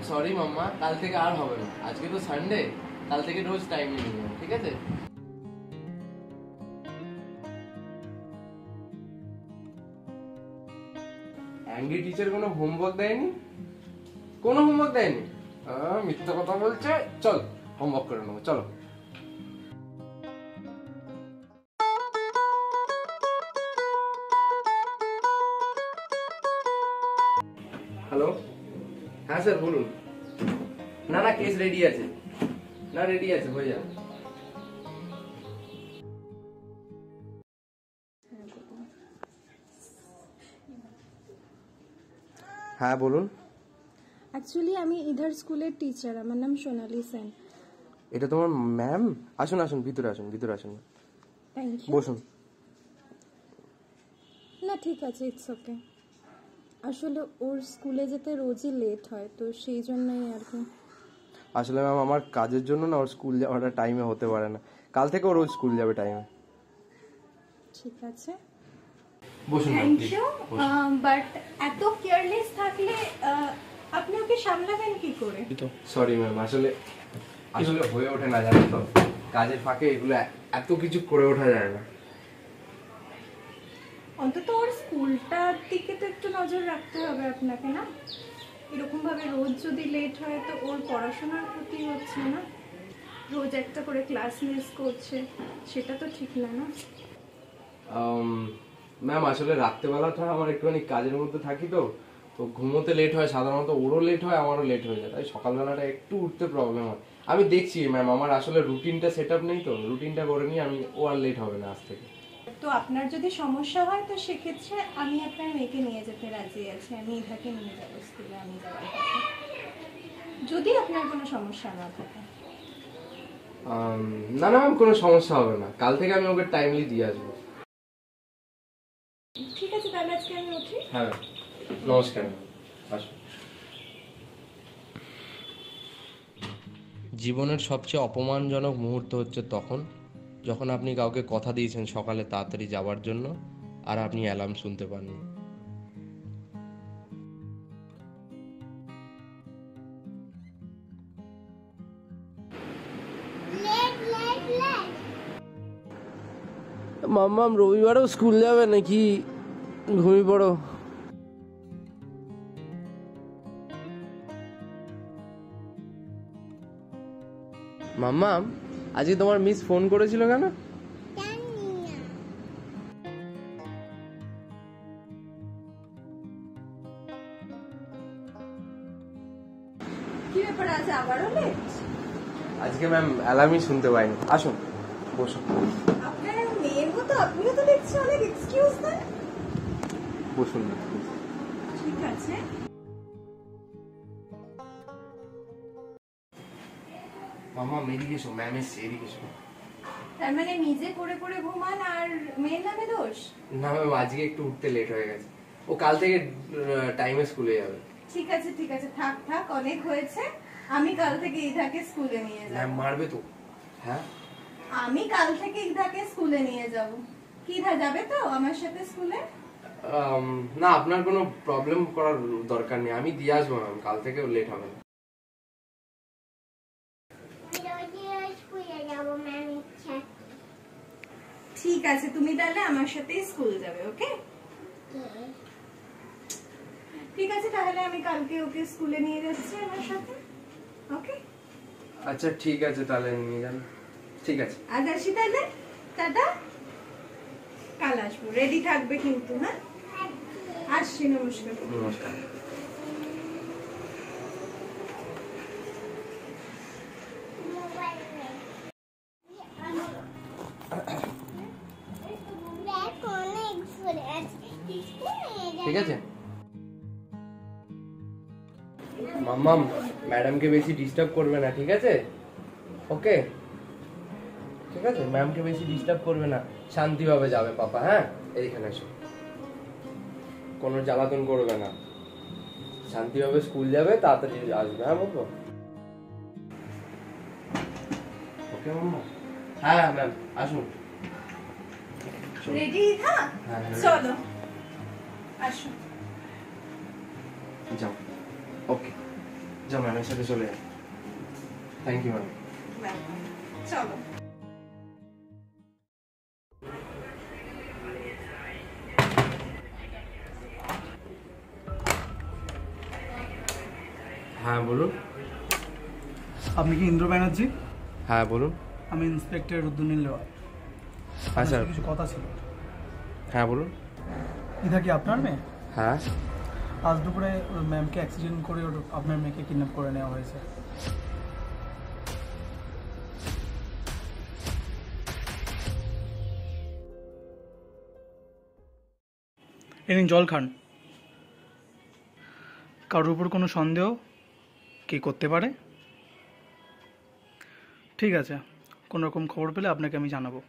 Sorry মাম্মা, কাল থেকে আর হবে না। আজকে তো সানডে, কাল থেকে রোজ টাইম নিয়ে নেবো, ঠিক আছে? অ্যাংরি টিচার কোনো হোমওয়ার্ক দেয়নি? কোনো হোমওয়ার্ক দেয়নি? মিথ্যা কথা বলছে। চল হোমওয়ার্ক করে নেবো, চলো। হ্যালো, হ্যাঁ স্যার বলুন। না না, কেস রেডি আছে। না রেডি আছে, হয়ে যাবে। হ্যাঁ বলুন। অ্যাকচুয়ালি আমি ইধার স্কুলের টিচার, আমার নাম সোনালি সেন। এটা তোমার ম্যাম? আসুন আসুন, ভিতরে আসুন, ভিতরে আসুন। Thank you. বসুন। না ঠিক আছে, ইটস ওকে। আসলে ওর স্কুলে যেতে রোজই লেট হয়, তো সেই জন্যই আর কি। আসলে ম্যাম আমার কাজের জন্য না ওর স্কুল যাওয়াটা টাইমে হতে পারে না। কাল থেকে ও রোজ স্কুল যাবে টাইমে। ঠিক আছে, বসুন। Thank you. বাট এত কেয়ারলেস থাকলে আপনি ওকে সামলাবেন কি করে? সরি ম্যাম, আসলে হয়ে ওঠে না, জানেন তো, কাজের ফাঁকে এগুলো এত কিছু করে ওঠা যায় না। অন্তত ওর স্কুলটার দিকে তো একটু নজর রাখতে হবে আপনাকে, না? এরকম ভাবে রোজ যদি লেট হয় তো ওর পড়াশোনার ক্ষতি হচ্ছে না? রোজ একটা করে ক্লাস মিস করছে, সেটা তো ঠিক না, না? ম্যাম আসলে রাত্রেবেলাটা আমার একটুখানি কাজের মধ্যে থাকি, তো তো ঘুমোতে লেট হয় সাধারণত, ওরও লেট হয় আমারও লেট হয়ে যায়, তাই সকালবেলাটা একটু উঠতে প্রবলেম হয়। আমি দেখছি ম্যাম, আমার আসলে রুটিনটা সেট আপ নেই, তো রুটিনটা করে নিয়ে আমি, ও আর লেট হবে না আজ থেকে। তো আপনার যদি সমস্যা হয় তো সেক্ষেত্রে আমি আপনার মেয়েকে নিয়ে যেতে রাজি আছি। আমি ইধাকে নিয়ে যাবো স্কুলে, আমি যাওয়ার কথা, যদি আপনার কোনো সমস্যা না থাকে। না না ম্যাম, কোনো সমস্যা হবে না, কাল থেকে আমি ওকে টাইমলি দিয়ে আসবো। ঠিক আছে, তাহলে আজকে আমি উঠি। হ্যাঁ, নমস্কার। আসুন। জীবনের সবচেয়ে অপমানজনক মুহূর্ত হচ্ছে তখন, যখন আপনি কাউকে কথা দিয়েছেন সকালে তাড়াতাড়ি যাওয়ার জন্য, আর আপনি অ্যালার্ম শুনতে পাননি। মাম্মাম রবিবারেও স্কুল যাবে নাকি? ঘুমিয়ে পড়ো। মাম্মাম, আজকে তোমার মিস ফোন করেছিল কেন? কি ব্যাপার, আজ আবারও লেট? আজকে ম্যাম অ্যালার্মই শুনতে পাইনি। আসুন বসুন। আপনার মেয়ের মতো আপনিও তো দেখছি অনেক এক্সকিউজ দেন। বসুন না। ঠিক আছে। মাম্মা এদিকে এসো, ম্যাম এসছে, এদিকে এসো। তার মানে নিজে করে করে ঘুমান আর মেয়ের নামে দোষ? না ম্যাম, আজকে একটু উঠতে লেট হয়ে গেছে, ও কাল থেকে টাইমে স্কুলে যাবে। ঠিক আছে ঠিক আছে, থাক থাক, অনেক হয়েছে। আমি কাল থেকে ইধাকে স্কুলে নিয়ে যাব। ম্যাম মারবে তো? হ্যাঁ, আমি কাল থেকে ইধাকে স্কুলে নিয়ে যাব। কি ইধা যাবে তো আমার সাথে স্কুলে? না, আপনার কোনো প্রবলেম করার দরকার নেই, আমি দিয়ে আসবো ম্যাম, কাল থেকে লেট হবে না। ঠিক আছে, তুমি তাহলে আমার সাথে স্কুল যাবে, ওকে? ঠিক আছে, তাহলে আমি কালকে ওকে স্কুলে নিয়ে যাচ্ছি আমার সাথে, ওকে? আচ্ছা ঠিক আছে, তাহলে নিয়ে যান। ঠিক আছে, আজ আসি তাহলে, টাটা। কাল আসবো, রেডি থাকবে কিন্তু। হ্যাঁ, আসছি, নমস্কার। নমস্কার। ঠিক আছে মাম্মাম, ম্যাডামকে বেশি ডিস্টার্ব করবে না, ঠিক আছে? ওকে, ঠিক আছে, ম্যামকে বেশি ডিস্টার্ব করবে না, শান্তিভাবে যাবে পাপা। হ্যাঁ, এখানে এসো, কোনো জ্বালাতন করবে না, শান্তিভাবে স্কুল যাবে, তাড়াতাড়ি আসবে। হ্যাঁ বলবো? ওকে মাম্মা? হ্যাঁ ম্যাম, আসুন। রেডি? হ্যাঁ, চলো আসো। যাও। ওকে। যা ম্যামের সাথে চলে যা। Thank you ma'am. চলো। হ্যাঁ বলুন। আপনি কি ইন্দ্র ব্যানার্জি? হ্যাঁ বলুন। আমি ইন্সপেক্টর রুদ্রনীল লোয়া। হ্যাঁ স্যার। কিছু কথা ছিল। হ্যাঁ বলুন। এটা কি আপনার মেয়ে? হ্যাঁ। আজ দুপুরে ম্যামকে অ্যাক্সিডেন্ট করে আপনার মেয়েকে কিডন্যাপ করে নেওয়া হয়েছে। এদিন জল খান। কারোর উপর কোনো সন্দেহ কে করতে পারে? ঠিক আছে, কোনো রকম খবর পেলে আপনাকে আমি জানাবো।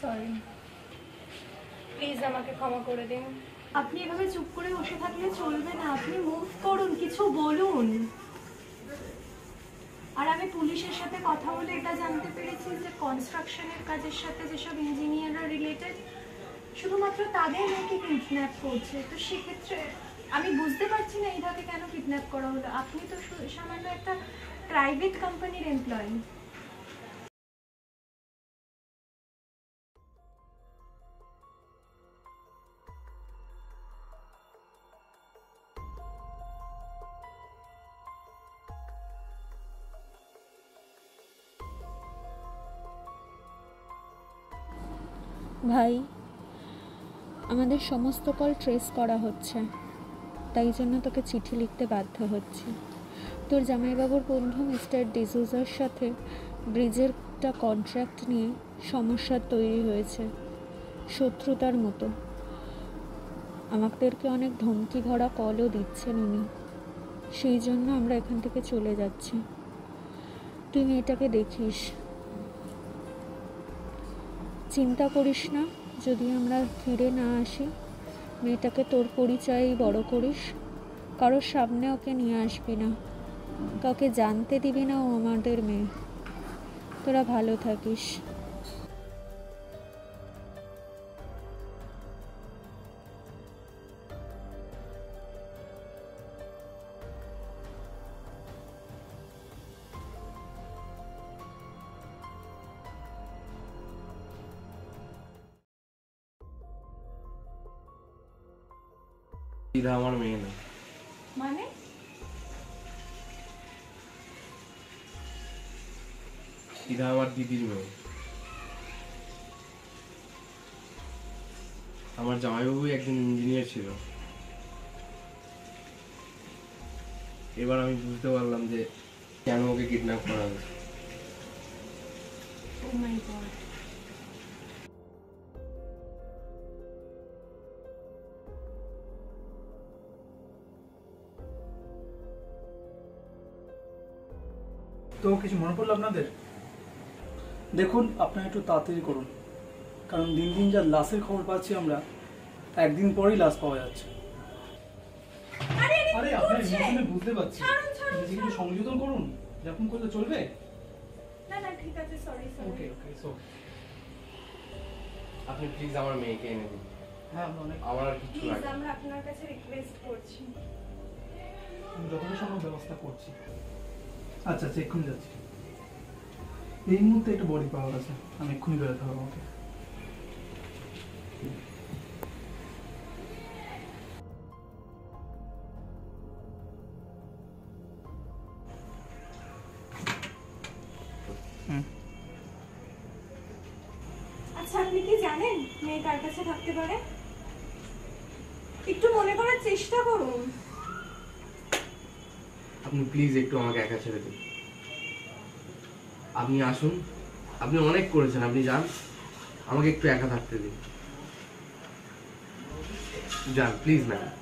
সরি, প্লিজ আমাকে ক্ষমা করে দিন। আপনি এভাবে চুপ করে বসে থাকলে চলবে না, আপনি মুভ করুন, কিছু বলুন। আর আমি পুলিশের সাথে কথা বলে এটা জানতে পেরেছি যে কনস্ট্রাকশনের কাজের সাথে যেসব ইঞ্জিনিয়াররা রিলেটেড শুধুমাত্র তাদের মেয়েকে কিডন্যাপ করছে। তো সেক্ষেত্রে আমি বুঝতে পারছি না এইভাবে কেন কিডন্যাপ করা হলো। আপনি তো সামান্য একটা প্রাইভেট কোম্পানির এমপ্লয়ি। ভাই, আমাদের সমস্ত কল ট্রেস করা হচ্ছে, তাই জন্য তোকে চিঠি লিখতে বাধ্য হচ্ছি। তোর জামাইবাবুর বন্ধু মিস্টার ডিসুজার সাথে ব্রিজের একটা কন্ট্রাক্ট নিয়ে সমস্যা তৈরি হয়েছে, শত্রুতার মতো। আমাদেরকে অনেক ধমকি ভরা কলও দিচ্ছেন উনি, সেই জন্য আমরা এখান থেকে চলে যাচ্ছি। তুই মেয়েটাকে দেখিস, চিন্তা করিস না। যদি আমরা ফিরে না আসি, মেয়েটাকে তোর পরিচয়েই বড় করিস, কারোর সামনে ওকে নিয়ে আসবি না, কাউকে জানতে দিবি না ও আমাদের মেয়ে। তোরা ভালো থাকিস। ইরা আমার মেয়ে না। মানে? ইরা আমার দিদির মেয়ে। আমার জামাইবাবু একজন ইঞ্জিনিয়ার ছিল। এবার আমি বুঝতে পারলাম যে কেন ওকে কিডন্যাপ করা হয়েছে। ও মাই গড। তো কিছু মনে পড়লো আপনাদের? দেখুন, আপনারা একটু তাড়াতাড়ি করুন, কারণ দিন দিন যা লাশের খবর পাচ্ছি আমরা, একদিন পরেই লাশ পাওয়া যাচ্ছে। আরে আপনার ইমোশনে বুঝতে পারছি, নিজেকে একটু সংযোজন করুন। যখন করলে চলবে না না, ঠিক আছে, সরি সরি। ওকে ওকে। সো আপনি প্লিজ আমার মেয়েকে এনে দিন। হ্যাঁ, আমরা অনেক আমার আর কিছু প্লিজ লাগবে। আমরা আপনার কাছে রিকোয়েস্ট করছি। যতটা সম্ভব ব্যবস্থা করছি। আচ্ছা আচ্ছা, এক্ষুনি যাচ্ছি। এই মুহূর্তে একটা বডি পাওয়া গেছে, আমি এক্ষুনি বেরোতে হবে আমাকে। আচ্ছা, আপনি কি জানেন মেয়ে কার কাছে থাকতে পারে? একটু মনে করার চেষ্টা করুন। আপনি প্লিজ একটু আমাকে একা ছেড়ে দিন। আপনি আসুন, আপনি অনেক করেছেন, আপনি যান, আমাকে একটু একা থাকতে দিন। যান প্লিজ ম্যাডাম।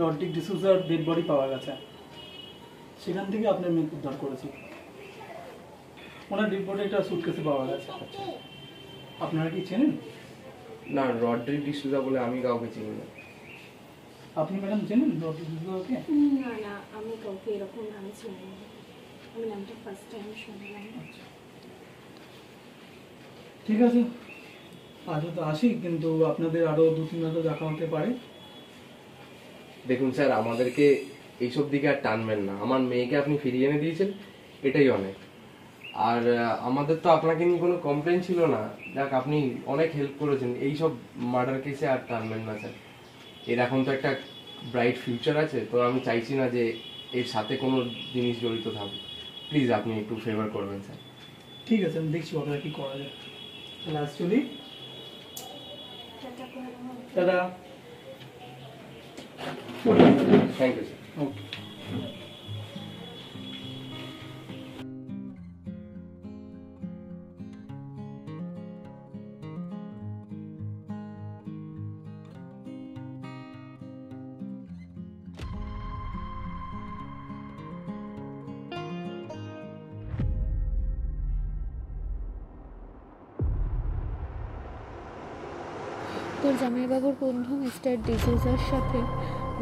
রডরিক ডিসুজার ডেড বডি পাওয়া গেছে, সেখান থেকে আপনার মেয়েকে উদ্ধার করেছি। ওনার ডেড বডি একটা সুটকেসে পাওয়া গেছে। আপনারা কি চেনেন? না, রডরিক ডিসুজা বলে আমি কাউকে চিনি না। আপনি ম্যাডাম চেনেন রডরিক ডিসুজাকে? না না, আমি কাউকে এরকম নামে চিনি না। আমি নামটা ফার্স্ট টাইম শুনলাম। ঠিক আছে, আজও তো আসি, কিন্তু আপনাদের আরও 2-3 রাতে দেখা হতে পারে। দেখুন স্যার, আমাদেরকে এইসব দিকে আর টানবেন না। আমার মেয়েকে আপনি ফিরিয়ে এনে দিয়েছেন, এটাই অনেক। আর আমাদের তো আপনাকে নিয়ে কোনো কমপ্লেন ছিল না। যাক, আপনি অনেক হেল্প করেছেন। এইসব মার্ডার কেসে আর টানবেন না স্যার। এর এখন তো একটা ব্রাইট ফিউচার আছে, তো আমি চাইছি না যে এর সাথে কোনো জিনিস জড়িত থাকুক। প্লিজ আপনি একটু ফেভার করবেন স্যার। ঠিক আছে, আমি দেখছি ওটা কি করা যায়। তাহলে আজ চলি। দাদা, থ্যাংক ইউ স্যার। ওকে। তোর জামাইবাবুর বন্ধু মিস্টার ডিসুজার সাথে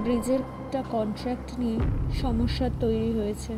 ব্রিজের একটা কন্ট্রাক্ট নিয়ে সমস্যা তৈরি হয়েছে।